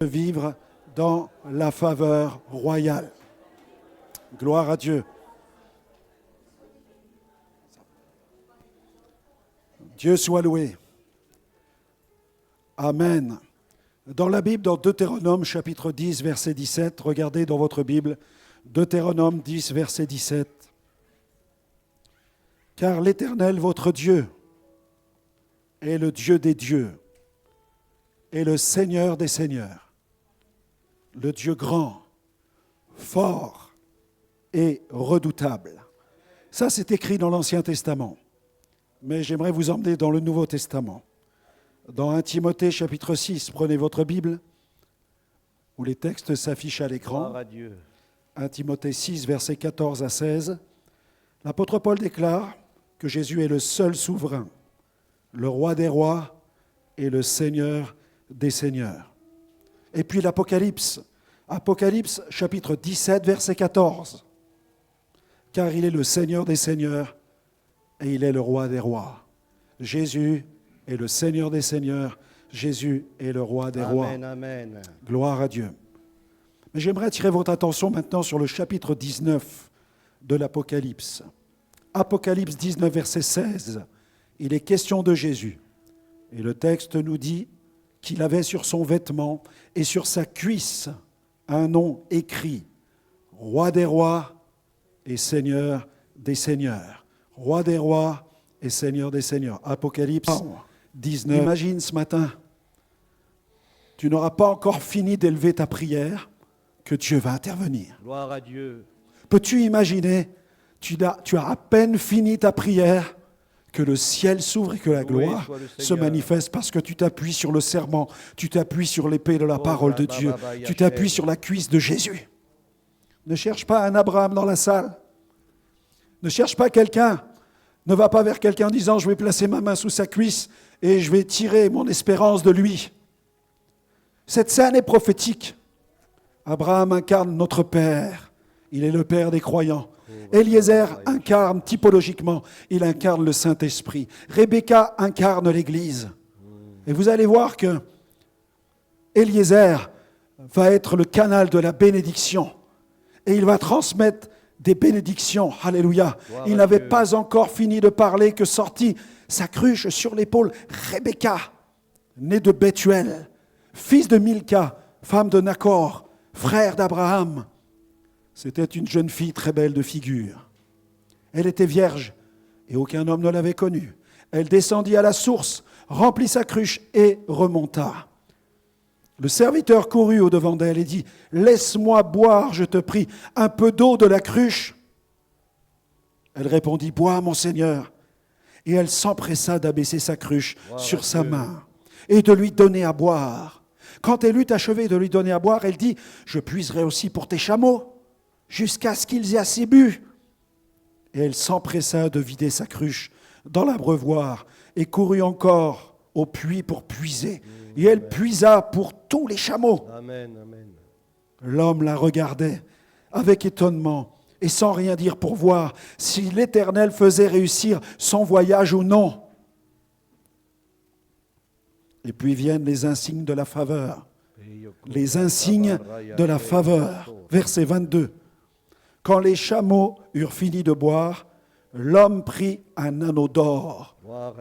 de vivre dans la faveur royale. Gloire à Dieu. Dieu soit loué. Amen. Dans la Bible, dans Deutéronome chapitre 10, verset 17, regardez dans votre Bible, Deutéronome 10, verset 17. Car l'Éternel, votre Dieu, est le Dieu des dieux et le Seigneur des seigneurs, le Dieu grand, fort et redoutable. Ça, c'est écrit dans l'Ancien Testament. Mais j'aimerais vous emmener dans le Nouveau Testament. Dans 1 Timothée chapitre 6, prenez votre Bible, où les textes s'affichent à l'écran. 1 Timothée 6, versets 14 à 16. L'apôtre Paul déclare que Jésus est le seul souverain, le roi des rois et le Seigneur des seigneurs. Et puis l'Apocalypse, Apocalypse chapitre 17, verset 14. Car il est le Seigneur des seigneurs et il est le roi des rois. Jésus est le Seigneur des seigneurs, Jésus est le roi des rois. Amen. Gloire à Dieu. Mais j'aimerais attirer votre attention maintenant sur le chapitre 19 de l'Apocalypse. Apocalypse 19, verset 16. Il est question de Jésus. Et le texte nous dit qu'il avait sur son vêtement et sur sa cuisse un nom écrit, Roi des rois et Seigneur des seigneurs. Roi des rois et Seigneur des seigneurs. Apocalypse 19. Imagine ce matin, tu n'auras pas encore fini d'élever ta prière, que Dieu va intervenir. Gloire à Dieu. Peux-tu imaginer, tu as à peine fini ta prière, que le ciel s'ouvre et que la gloire se manifeste parce que tu t'appuies sur le serment, tu t'appuies sur l'épée de la parole de Dieu, tu t'appuies sur la cuisse de Jésus. Ne cherche pas un Abraham dans la salle. Ne cherche pas quelqu'un. Ne va pas vers quelqu'un en disant « je vais placer ma main sous sa cuisse et je vais tirer mon espérance de lui ». Cette scène est prophétique. Abraham incarne notre Père. Il est le Père des croyants. Eliezer incarne typologiquement, il incarne le Saint-Esprit. Rebecca incarne l'Église. Et vous allez voir que Eliezer va être le canal de la bénédiction. Et il va transmettre des bénédictions. Alléluia. Il n'avait pas encore fini de parler que sortit sa cruche sur l'épaule. Rebecca, née de Bethuel, fils de Milca, femme de Nachor, frère d'Abraham. C'était une jeune fille très belle de figure. Elle était vierge et aucun homme ne l'avait connue. Elle descendit à la source, remplit sa cruche et remonta. Le serviteur courut au-devant d'elle et dit « Laisse-moi boire, je te prie, un peu d'eau de la cruche. » Elle répondit « Bois, mon Seigneur. » Et elle s'empressa d'abaisser sa cruche sur sa main et de lui donner à boire. Quand elle eut achevé de lui donner à boire, elle dit « Je puiserai aussi pour tes chameaux. » Jusqu'à ce qu'ils aient assez bu. Et elle s'empressa de vider sa cruche dans l'abreuvoir et courut encore au puits pour puiser. Et elle puisa pour tous les chameaux. Amen. L'homme la regardait avec étonnement et sans rien dire pour voir si l'Éternel faisait réussir son voyage ou non. Et puis viennent les insignes de la faveur. Les insignes de la faveur. Verset 22. Quand les chameaux eurent fini de boire, l'homme prit un anneau d'or,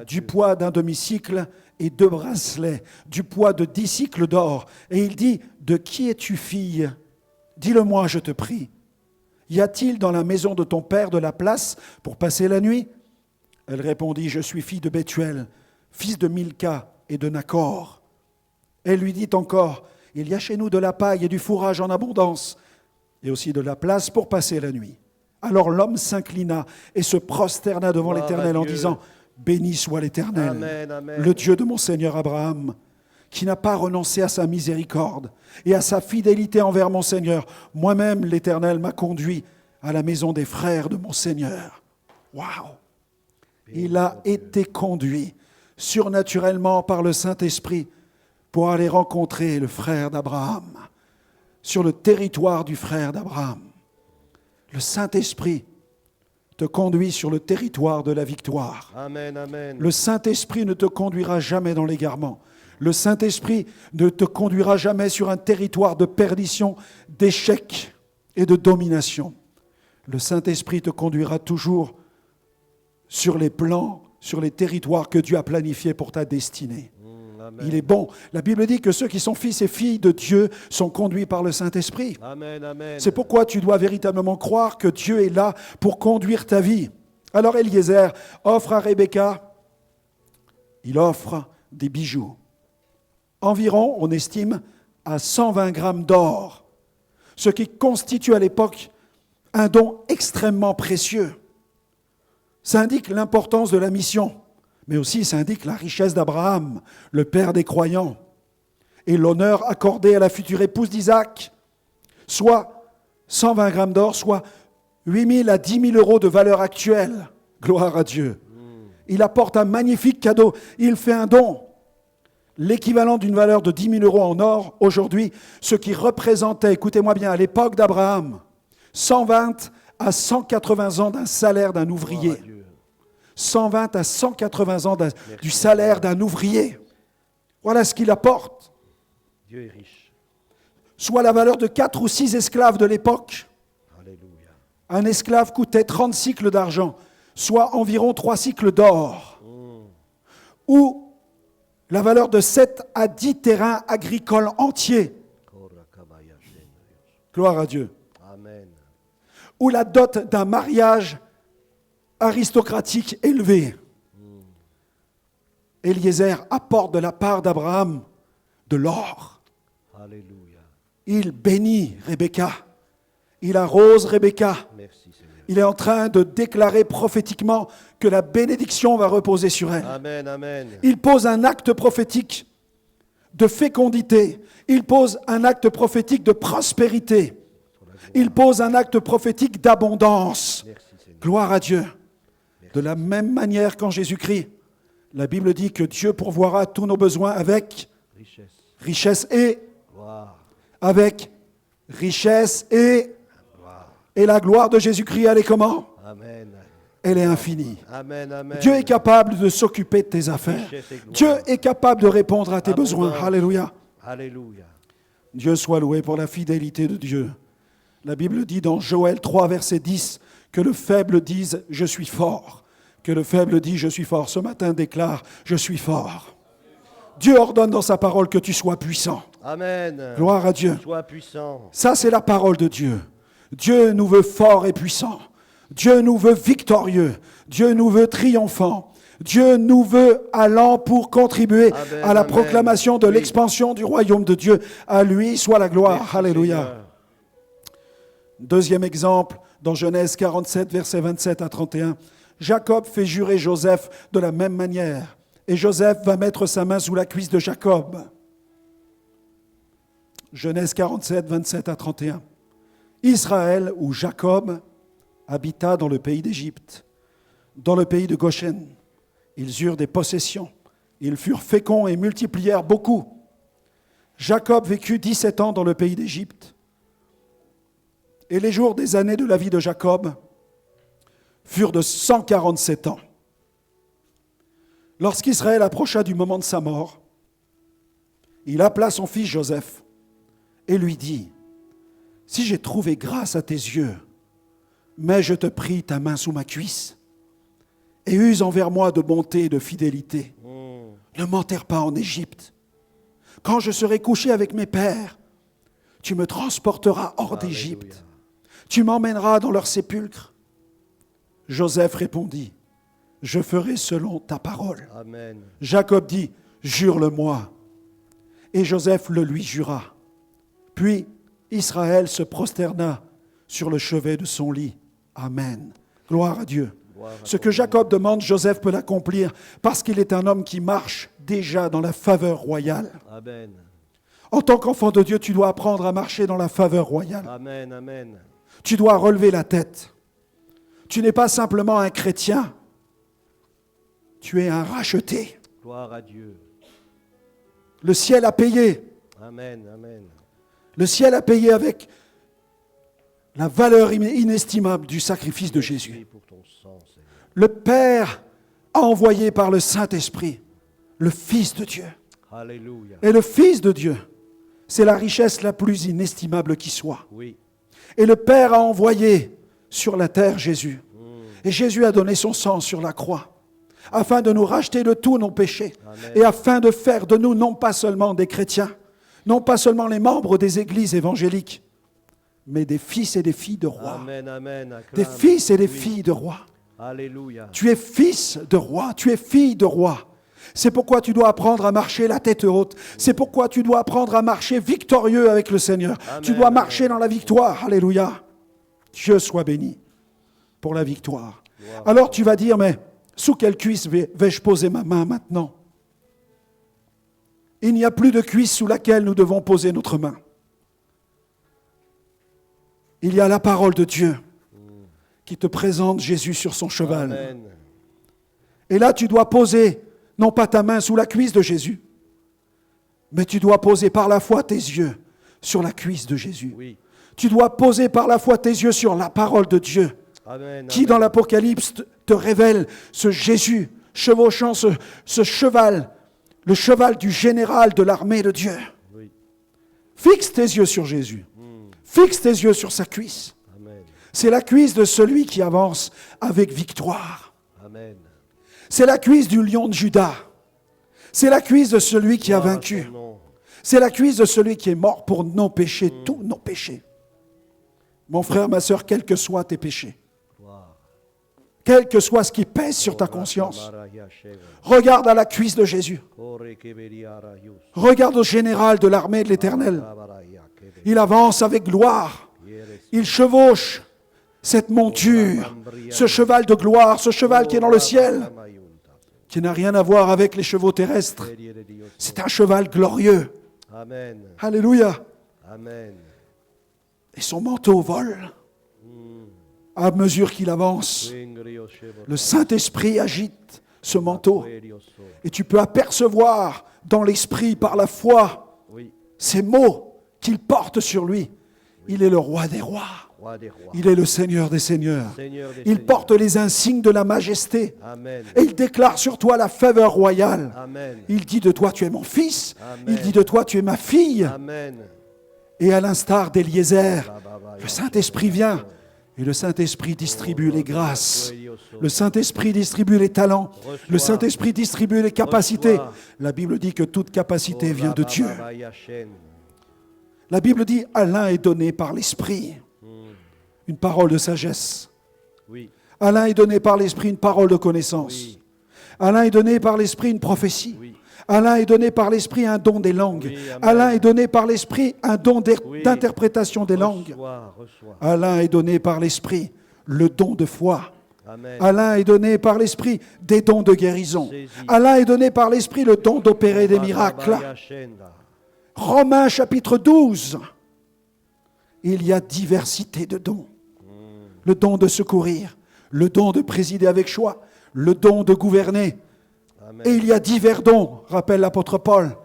du poids d'un demi-cycle et 2 bracelets, du poids de 10 cycles d'or. Et il dit, « De qui es-tu fille ? Dis-le-moi, je te prie. Y a-t-il dans la maison de ton père de la place pour passer la nuit ?» Elle répondit, « Je suis fille de Bethuel, fils de Milca et de Nachor. » Elle lui dit encore, « Il y a chez nous de la paille et du fourrage en abondance. » Et aussi de la place pour passer la nuit. Alors l'homme s'inclina et se prosterna devant l'Éternel en disant « Béni soit l'Éternel, le Dieu de mon Seigneur Abraham, qui n'a pas renoncé à sa miséricorde et à sa fidélité envers mon Seigneur. Moi-même, l'Éternel m'a conduit à la maison des frères de mon Seigneur. » Waouh! Il a été conduit surnaturellement par le Saint-Esprit pour aller rencontrer le frère d'Abraham. Sur le territoire du frère d'Abraham. Le Saint-Esprit te conduit sur le territoire de la victoire. Amen. Le Saint-Esprit ne te conduira jamais dans l'égarement. Le Saint-Esprit ne te conduira jamais sur un territoire de perdition, d'échec et de domination. Le Saint-Esprit te conduira toujours sur les plans, sur les territoires que Dieu a planifiés pour ta destinée. Amen. Il est bon. La Bible dit que ceux qui sont fils et filles de Dieu sont conduits par le Saint-Esprit. Amen, amen. C'est pourquoi tu dois véritablement croire que Dieu est là pour conduire ta vie. Alors Eliezer offre à Rebecca, il offre des bijoux. Environ, on estime, à 120 grammes d'or, ce qui constitue à l'époque un don extrêmement précieux. Ça indique l'importance de la mission, mais aussi ça indique la richesse d'Abraham, le père des croyants, et l'honneur accordé à la future épouse d'Isaac, soit 120 grammes d'or, soit 8 000 à 10 000 euros de valeur actuelle. Gloire à Dieu. Il apporte un magnifique cadeau. Il fait un don. L'équivalent d'une valeur de 10 000 euros en or aujourd'hui, ce qui représentait, écoutez-moi bien, à l'époque d'Abraham, 120 à 180 ans d'un salaire d'un ouvrier. 120 à 180 ans du salaire d'un ouvrier. Voilà ce qu'il apporte. Dieu est riche. Soit la valeur de 4 ou 6 esclaves de l'époque. Alléluia. Un esclave coûtait 30 cycles d'argent, soit environ 3 cycles d'or. Ou la valeur de 7 à 10 terrains agricoles entiers. Gloire à Dieu. Amen. Ou la dot d'un mariage aristocratique élevé. Eliezer apporte de la part d'Abraham de l'or. Alléluia. Il bénit Rebecca. Il arrose Rebecca. Merci Seigneur. Il est en train de déclarer prophétiquement que la bénédiction va reposer sur elle. Amen, amen. Il pose un acte prophétique de fécondité. Il pose un acte prophétique de prospérité. Il pose un acte prophétique d'abondance. Merci Seigneur. Gloire à Dieu. De la même manière qu'en Jésus-Christ, la Bible dit que Dieu pourvoira tous nos besoins avec Richesse. richesse et Gloire. avec richesse et Gloire. la gloire de Jésus-Christ, elle est comment? Amen. Elle est infinie. Amen, amen. Dieu est capable de s'occuper de tes affaires. Richesse et gloire. Dieu est capable de répondre à tes Abondance. besoins. Alléluia. Alléluia. Dieu soit loué pour la fidélité de Dieu. La Bible dit dans Joël 3, verset 10, que le faible dise « je suis fort ». Que le faible dit « je suis fort ». Ce matin déclare « je suis fort ». Dieu ordonne dans sa parole que tu sois puissant. Amen. Gloire à Dieu. Sois puissant. Ça, c'est la parole de Dieu. Dieu nous veut forts et puissants. Dieu nous veut victorieux. Dieu nous veut triomphants. Dieu nous veut allant pour contribuer Amen, à la amen. proclamation de Oui. l'expansion du royaume de Dieu. À lui soit la gloire. Merci, Alléluia. Seigneur. Deuxième exemple, dans Genèse 47, versets 27 à 31. Jacob fait jurer Joseph de la même manière. Et Joseph va mettre sa main sous la cuisse de Jacob. Genèse 47, 27 à 31. Israël, ou Jacob, habita dans le pays d'Égypte, dans le pays de Goshen. Ils eurent des possessions. Ils furent féconds et multiplièrent beaucoup. Jacob vécut 17 ans dans le pays d'Égypte. Et les jours des années de la vie de Jacob furent de 147 ans. Lorsqu'Israël approcha du moment de sa mort, il appela son fils Joseph et lui dit, « Si j'ai trouvé grâce à tes yeux, mets, je te prie, ta main sous ma cuisse et use envers moi de bonté et de fidélité. Ne m'enterre pas en Égypte. Quand je serai couché avec mes pères, tu me transporteras hors Alléluia. d'Égypte. Tu m'emmèneras dans leur sépulcre. » Joseph répondit, « Je ferai selon ta parole. » Amen. Jacob dit, « Jure-le-moi. » Et Joseph le lui jura. Puis Israël se prosterna sur le chevet de son lit. Amen. Gloire à Dieu. Gloire à Ce ton que Jacob demande, Joseph peut l'accomplir parce qu'il est un homme qui marche déjà dans la faveur royale. Amen. En tant qu'enfant de Dieu, tu dois apprendre à marcher dans la faveur royale. Amen, amen. Tu dois relever la tête. Tu n'es pas simplement un chrétien. Tu es un racheté. Gloire à Dieu. Le ciel a payé. Amen, amen. Le ciel a payé avec la valeur inestimable du sacrifice de Merci Jésus. pour ton sang, Seigneur. Le Père a envoyé par le Saint-Esprit le Fils de Dieu. Alléluia. Et le Fils de Dieu, c'est la richesse la plus inestimable qui soit. Oui. Et le Père a envoyé sur la terre Jésus. Et Jésus a donné son sang sur la croix, afin de nous racheter de tous nos péchés. Amen. Et afin de faire de nous non pas seulement des chrétiens, non pas seulement les membres des églises évangéliques, mais des fils et des filles de rois. Amen, amen. Des Acclame. fils et des Oui. filles de rois. Alléluia. Tu es fils de roi, tu es fille de roi. C'est pourquoi tu dois apprendre à marcher la tête haute. C'est pourquoi tu dois apprendre à marcher victorieux avec le Seigneur. Amen. Tu dois marcher dans la victoire. Alléluia. Dieu soit béni pour la victoire. Gloire. Alors tu vas dire, mais sous quelle cuisse vais-je poser ma main maintenant? Il n'y a plus de cuisse sous laquelle nous devons poser notre main. Il y a la parole de Dieu qui te présente Jésus sur son cheval. Amen. Et là, tu dois poser, non pas ta main sous la cuisse de Jésus, mais tu dois poser par la foi tes yeux sur la cuisse de Jésus. Oui. Tu dois poser par la foi tes yeux sur la parole de Dieu, Amen. qui dans l'Apocalypse te révèle ce Jésus chevauchant ce cheval, le cheval du général de l'armée de Dieu. Oui. Fixe tes yeux sur Jésus. Fixe tes yeux sur sa cuisse. Amen. C'est la cuisse de celui qui avance avec victoire. Amen. C'est la cuisse du lion de Juda. C'est la cuisse de celui qui a Gloire à vaincu. son nom. C'est la cuisse de celui qui est mort pour nos péchés, tous nos péchés. Mon frère, ma sœur, quels que soient tes péchés, Gloire. quel que soit ce qui pèse sur ta conscience, regarde à la cuisse de Jésus. Regarde au général de l'armée de l'Éternel. Il avance avec gloire. Il chevauche cette monture, ce cheval de gloire, ce cheval qui est dans le ciel, qui n'a rien à voir avec les chevaux terrestres. C'est un cheval glorieux. Amen. Alléluia. Amen. Et son manteau vole à mesure qu'il avance. Le Saint-Esprit agite ce manteau. Et tu peux apercevoir dans l'Esprit, par la foi, Oui. ces mots qu'il porte sur lui. Il est le roi des rois. Roi des rois. Il est le Seigneur des seigneurs. Seigneur des Il seigneurs. porte les insignes de la majesté. Amen. Et il déclare sur toi la faveur royale. Amen. Il dit de toi, tu es mon fils. Amen. Il dit de toi, tu es ma fille. Amen. Et à l'instar d'Éliézer, le Saint-Esprit vient. Et le Saint-Esprit distribue les grâces. Le Saint-Esprit distribue les talents. Le Saint-Esprit distribue les capacités. La Bible dit que toute capacité vient de Dieu. La Bible dit, à l'un est donné par l'Esprit une parole de sagesse. Oui. À l'un est donné par l'Esprit une parole de connaissance. Oui. À l'un est donné par l'Esprit une prophétie. Oui. À l'un est donné par l'Esprit un don des langues. Oui, amen. À l'un est donné par l'Esprit un don Oui. d'interprétation des langues. Reçois. À l'un est donné par l'Esprit le don de foi. Amen. À l'un est donné par l'Esprit des dons de guérison. Saisis. À l'un est donné par l'Esprit le don d'opérer des miracles. Romains chapitre 12. Il y a diversité de dons. Le don de secourir, le don de présider avec choix, le don de gouverner. Amen. Et il y a divers dons, rappelle l'apôtre Paul.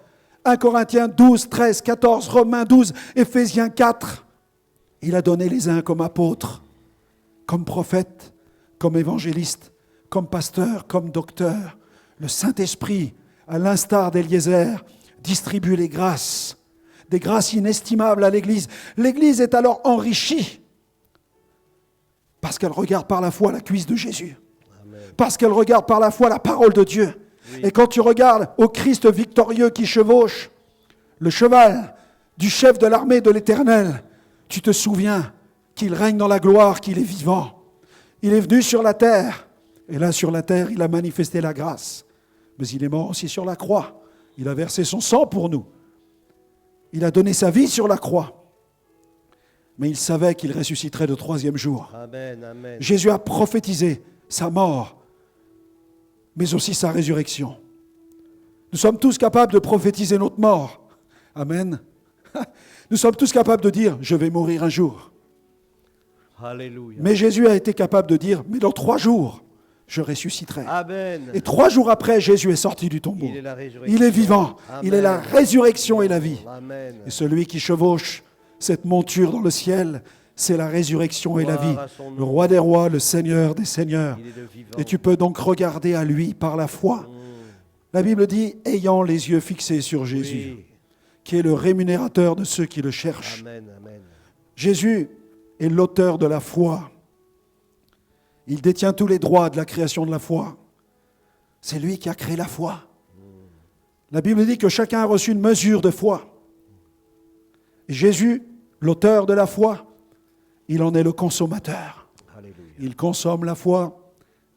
1 Corinthiens 12, 13, 14, Romains 12, Éphésiens 4. Il a donné les uns comme apôtres, comme prophètes, comme évangélistes, comme pasteurs, comme docteurs. Le Saint-Esprit, à l'instar d'Éliézer, distribue les grâces, des grâces inestimables à l'Église. L'Église est alors enrichie parce qu'elle regarde par la foi la cuisse de Jésus, Amen. parce qu'elle regarde par la foi la parole de Dieu. Oui. Et quand tu regardes au Christ victorieux qui chevauche le cheval du chef de l'armée de l'Éternel, tu te souviens qu'il règne dans la gloire, qu'il est vivant. Il est venu sur la terre, et là sur la terre, il a manifesté la grâce. Mais il est mort aussi sur la croix. Il a versé son sang pour nous. Il a donné sa vie sur la croix. Mais il savait qu'il ressusciterait le troisième jour. Amen. Amen. Jésus a prophétisé sa mort, mais aussi sa résurrection. Nous sommes tous capables de prophétiser notre mort. Amen. Nous sommes tous capables de dire, je vais mourir un jour. Alléluia. Mais Jésus a été capable de dire, mais dans 3 jours, je ressusciterai. Amen. Et 3 jours après, Jésus est sorti du tombeau. Il est la résurrection. Il est vivant. Amen. Il est la résurrection et la vie. Amen. Et celui qui chevauche cette monture dans le ciel, c'est la résurrection et la vie. Gloire à son nom. Le roi des rois, le Seigneur des seigneurs. Il est le vivant. Et tu peux donc regarder à lui par la foi. La Bible dit, ayant les yeux fixés sur Jésus, Oui. qui est le rémunérateur de ceux qui le cherchent. Amen, amen. Jésus est l'auteur de la foi. Il détient tous les droits de la création de la foi. C'est lui qui a créé la foi. La Bible dit que chacun a reçu une mesure de foi. Et Jésus, l'auteur de la foi, il en est le consommateur. Alléluia. Il consomme la foi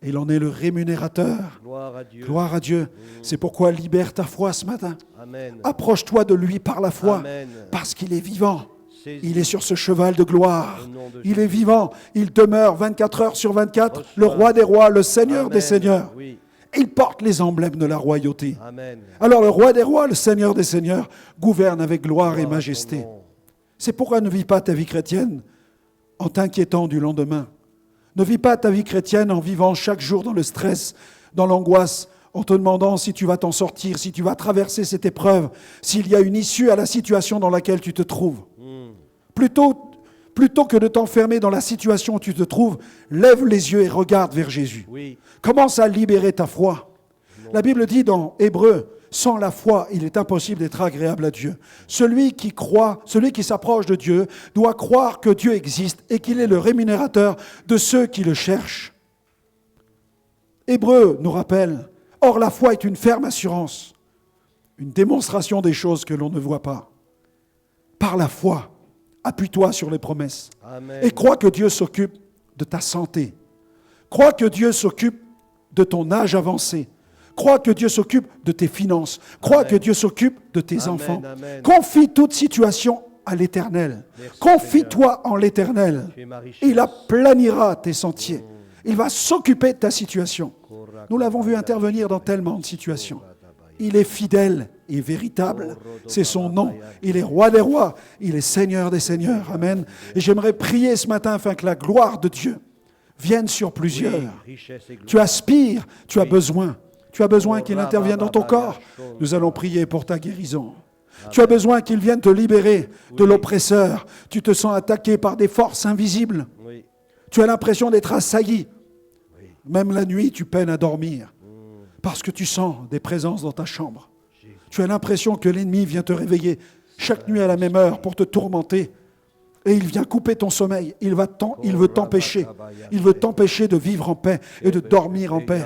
et il en est le rémunérateur. Gloire à Dieu. Gloire à Dieu. C'est pourquoi libère ta foi ce matin. Amen. Approche-toi de lui par la foi, Amen. parce qu'il est vivant. Saisis. Il est sur ce cheval de gloire. Au nom de Il est vivant. Il demeure 24 heures sur 24, le roi des rois, le Seigneur Amen. des seigneurs. Oui. Il porte les emblèmes de la royauté. Amen. Alors le roi des rois, le Seigneur des seigneurs, gouverne avec gloire et Gloire à majesté. ton nom. C'est pourquoi ne vis pas ta vie chrétienne en t'inquiétant du lendemain. Ne vis pas ta vie chrétienne en vivant chaque jour dans le stress, dans l'angoisse, en te demandant si tu vas t'en sortir, si tu vas traverser cette épreuve, s'il y a une issue à la situation dans laquelle tu te trouves. Plutôt que de t'enfermer dans la situation où tu te trouves, lève les yeux et regarde vers Jésus. Oui. Commence à libérer ta foi. La Bible dit dans Hébreux, sans la foi, il est impossible d'être agréable à Dieu. Celui qui croit, celui qui s'approche de Dieu, doit croire que Dieu existe et qu'il est le rémunérateur de ceux qui le cherchent. Hébreux nous rappelle, or la foi est une ferme assurance, une démonstration des choses que l'on ne voit pas. Par la foi, appuie-toi sur les promesses Amen. et crois que Dieu s'occupe de ta santé. Crois que Dieu s'occupe de ton âge avancé. Crois que Dieu s'occupe de tes finances. Crois Amen. que Dieu s'occupe de tes Amen, enfants. amen. Confie toute situation à l'Éternel. Merci, Confie-toi en l'Éternel. Tu es ma richesse. Il aplanira tes sentiers. Il va s'occuper de ta situation. Nous l'avons vu intervenir dans tellement de situations. Il est fidèle et véritable. C'est son nom. Il est roi des rois. Il est Seigneur des seigneurs. Amen. Et j'aimerais prier ce matin afin que la gloire de Dieu vienne sur plusieurs. Oui, richesse et gloire. Tu aspires, tu as besoin. Tu as besoin qu'il intervienne dans ton corps. Nous allons prier pour ta guérison. Tu as besoin qu'il vienne te libérer de l'oppresseur. Tu te sens attaqué par des forces invisibles. Oui. Tu as l'impression d'être assailli. Oui. Même la nuit, tu peines à dormir parce que tu sens des présences dans ta chambre. Jésus. Tu as l'impression que l'ennemi vient te réveiller chaque nuit à la même heure pour te tourmenter. Et il vient couper ton sommeil. Il veut t'empêcher. Il veut t'empêcher de vivre en paix et de dormir en paix.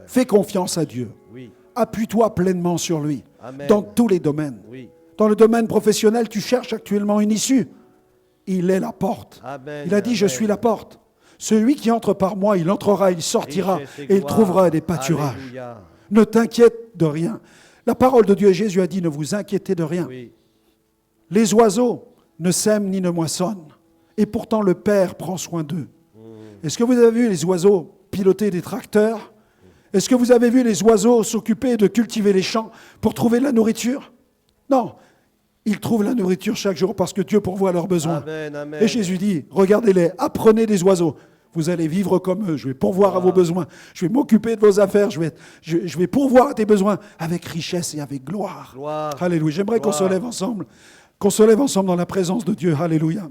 Fais confiance à Dieu. Oui. Appuie-toi pleinement sur lui Amen. dans tous les domaines. Oui. Dans le domaine professionnel, tu cherches actuellement une issue. Il est la porte. Amen. Il a dit, je Amen. suis la porte. Celui qui entre par moi, il entrera, il sortira Richesse et il gloire. trouvera des pâturages. Alléluia. Ne t'inquiète de rien. La parole de Dieu, Jésus a dit, ne vous inquiétez de rien. Oui. Les oiseaux ne sèment ni ne moissonnent. Et pourtant, le Père prend soin d'eux. Est-ce que vous avez vu les oiseaux piloter des tracteurs? Est-ce que vous avez vu les oiseaux s'occuper de cultiver les champs pour trouver de la nourriture? Non. Ils trouvent la nourriture chaque jour parce que Dieu pourvoit leurs besoins. Amen. Amen. Et Jésus dit, regardez-les, apprenez des oiseaux. Vous allez vivre comme eux. Je vais pourvoir à vos besoins. Je vais m'occuper de vos affaires. Je vais pourvoir à tes besoins avec richesse et avec gloire. Gloire. Alléluia. J'aimerais qu'on se Gloire. lève ensemble. Qu'on se lève ensemble dans la présence de Dieu. Alléluia.